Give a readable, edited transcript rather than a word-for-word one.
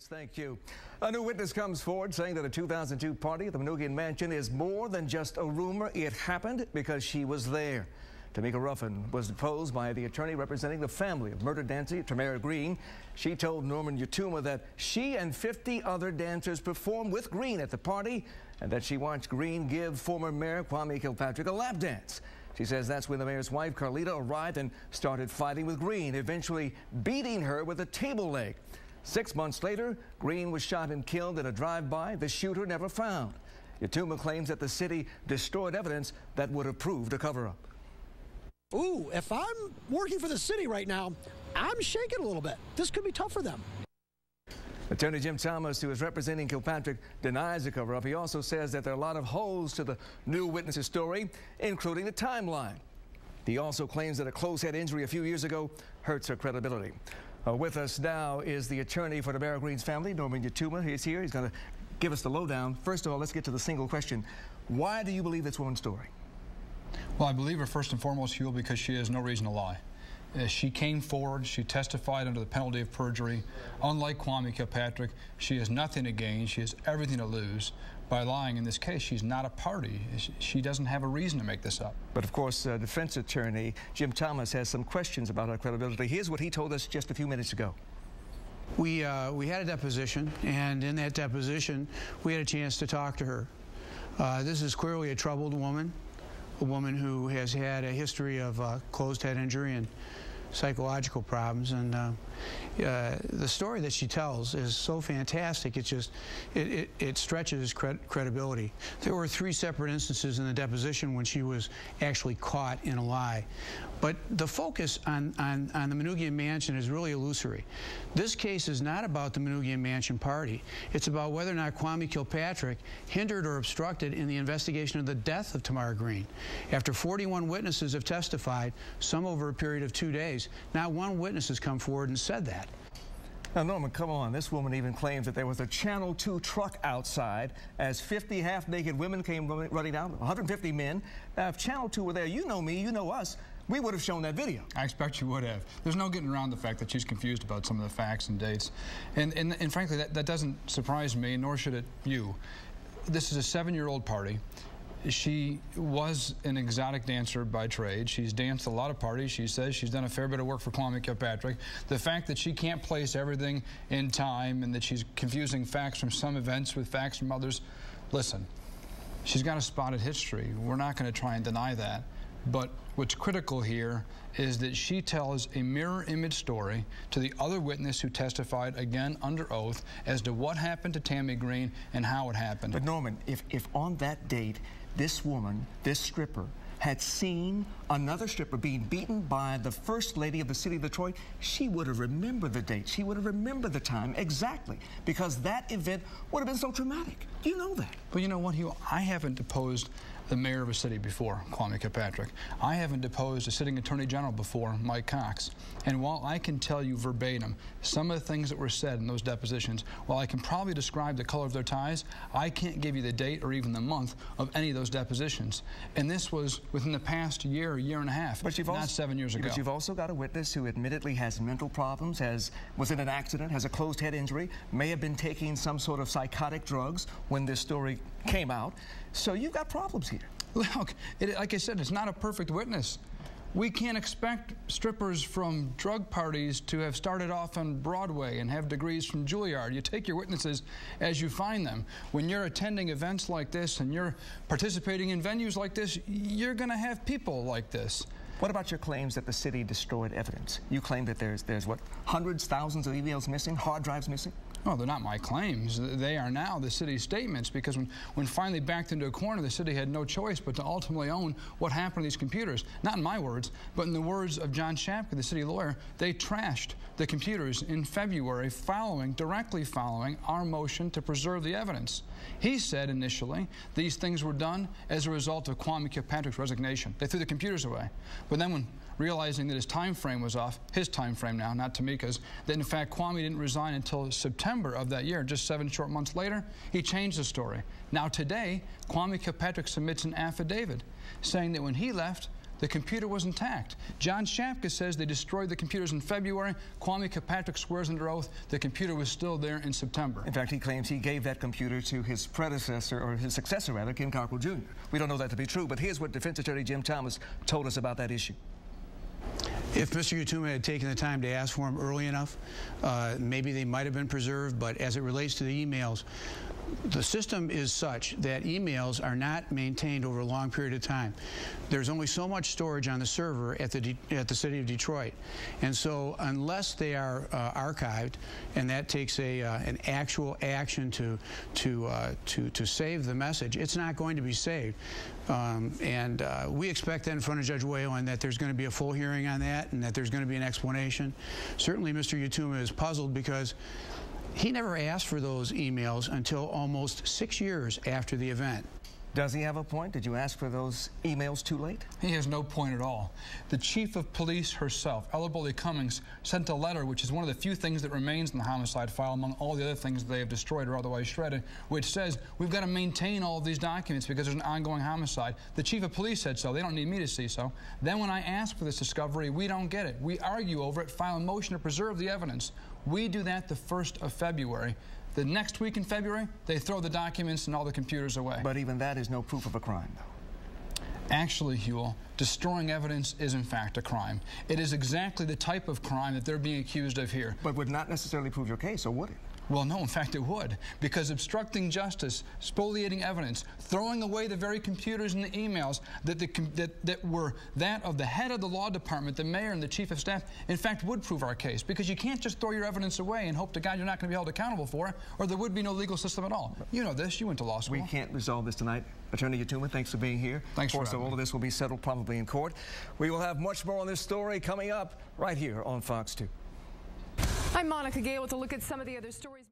Thank you. A new witness comes forward saying that a 2002 party at the Manoogian mansion is more than just a rumor. It happened because she was there. Tamika Ruffin was deposed by the attorney representing the family of murdered dancer Tamara Green. She told Norman Yatooma that she and 50 other dancers performed with Green at the party and that she watched Green give former Mayor Kwame Kilpatrick a lap dance. She says that's when the mayor's wife, Carlita, arrived and started fighting with Green, eventually beating her with a table leg. 6 months later, Green was shot and killed in a drive-by. The shooter never found. Yatooma claims that the city destroyed evidence that would have proved a cover-up. Ooh, if I'm working for the city right now, I'm shaking a little bit. This could be tough for them. Attorney Jim Thomas, who is representing Kilpatrick, denies the cover-up. He also says that there are a lot of holes to the new witness's story, including the timeline. He also claims that a close head injury a few years ago hurts her credibility. With us now is the attorney for Tamara Green's family, Norman Yatooma. He's here. He's going to give us the lowdown. First of all, let's get to the single question. Why do you believe this woman's story? Well, I believe her first and foremost, Hugh, because she has no reason to lie. She came forward, she testified under the penalty of perjury. Unlike Kwame Kilpatrick, she has nothing to gain, she has everything to lose. By lying in this case, she's not a party. She doesn't have a reason to make this up. But of course, defense attorney Jim Thomas has some questions about her credibility. Here's what he told us just a few minutes ago. We had a deposition, and in that deposition, we had a chance to talk to her. This is clearly a troubled woman, a woman who has had a history of closed head injury and psychological problems, and the story that she tells is so fantastic. It stretches credibility. There were 3 separate instances in the deposition when she was actually caught in a lie, but the focus on the Manoogian mansion is really illusory. This case is not about the Manoogian mansion party. It's about whether or not Kwame Kilpatrick hindered or obstructed in the investigation of the death of Tamara Green. After 41 witnesses have testified, some over a period of 2 days, not one witness has come forward and said that. Now, Norman, come on. This woman even claims that there was a Channel 2 truck outside as 50 half-naked women came running down, 150 men. Now, if Channel 2 were there, you know me, you know us, we would have shown that video. I expect you would have. There's no getting around the fact that she's confused about some of the facts and dates. And frankly, that doesn't surprise me, nor should it you. This is a 7-year-old party. She was an exotic dancer by trade. She's danced a lot of parties. She says she's done a fair bit of work for Kwame Kilpatrick. The fact that she can't place everything in time and that she's confusing facts from some events with facts from others, listen, she's got a spotted history. We're not going to try and deny that. But what's critical here is that she tells a mirror image story to the other witness who testified, again under oath, as to what happened to Tammy Green and how it happened. But Norman, if on that date, this woman, this stripper, had seen another stripper being beaten by the first lady of the city of Detroit, she would have remembered the date. She would have remembered the time exactly, because that event would have been so traumatic. You know that. But you know what, Hugh? I haven't deposed the mayor of a city before, Kwame Kilpatrick. I haven't deposed a sitting attorney general before, Mike Cox. And while I can tell you verbatim some of the things that were said in those depositions, while I can probably describe the color of their ties, I can't give you the date or even the month of any of those depositions. And this was within the past year and a half, but not 7 years ago. But you've also got a witness who admittedly has mental problems, was in an accident, has a closed head injury, may have been taking some sort of psychotic drugs when this story came out. So you've got problems here. Look, like I said, it's not a perfect witness. We can't expect strippers from drug parties to have started off on Broadway and have degrees from Juilliard. You take your witnesses as you find them. When you're attending events like this and you're participating in venues like this, you're going to have people like this. What about your claims that the city destroyed evidence? You claim that there's what, hundreds, thousands of emails missing, hard drives missing? No, they're not my claims. They are now the city's statements, because when finally backed into a corner, the city had no choice but to ultimately own what happened to these computers. Not in my words, but in the words of John Shapka, the city lawyer. They trashed the computers in February directly following our motion to preserve the evidence. He said initially these things were done as a result of Kwame Kilpatrick's resignation. They threw the computers away. But then when realizing that his time frame was off, his time frame now, not Tamika's, that in fact Kwame didn't resign until September of that year, just 7 short months later, he changed the story. Now today, Kwame Kilpatrick submits an affidavit saying that when he left, the computer was intact. John Shapka says they destroyed the computers in February. Kwame Kilpatrick swears under oath the computer was still there in September. In fact, he claims he gave that computer to his predecessor, or his successor rather, Ken Cockrell Jr. We don't know that to be true, but here's what Defense Attorney Jim Thomas told us about that issue. If Mr. Yatooma had taken the time to ask for them early enough, maybe they might have been preserved, but as it relates to the emails, the system is such that emails are not maintained over a long period of time. There's only so much storage on the server at the city of Detroit, and so unless they are archived, and that takes an actual action to save the message, it's not going to be saved. We expect that in front of Judge Whalen that there's going to be a full hearing on that, and that there's going to be an explanation. Certainly, Mr. Yatooma is puzzled because he never asked for those emails until almost 6 years after the event. Does he have a point? Did you ask for those emails too late? He has no point at all. The chief of police herself, Ella Boley Cummings, sent a letter, which is one of the few things that remains in the homicide file among all the other things that they have destroyed or otherwise shredded, which says we've got to maintain all of these documents because there's an ongoing homicide. The chief of police said so. They don't need me to see so. Then when I ask for this discovery, we don't get it. We argue over it, file a motion to preserve the evidence. We do that the 1st of February. The next week in February, they throw the documents and all the computers away. But even that is no proof of a crime, though. Actually, Huell, destroying evidence is in fact a crime. It is exactly the type of crime that they're being accused of here. But would not necessarily prove your case, or would it? Well, no, in fact it would, because obstructing justice, spoliating evidence, throwing away the very computers and the emails that were that of the head of the law department, the mayor and the chief of staff, in fact would prove our case, because you can't just throw your evidence away and hope to God you're not going to be held accountable for it, or there would be no legal system at all. You know this, you went to law school. We can't resolve this tonight. Attorney Yatooma, thanks for being here. Thanks for having me. Of course, all of this will be settled probably in court. We will have much more on this story coming up right here on Fox 2. I'm Monica Gale with a look at some of the other stories.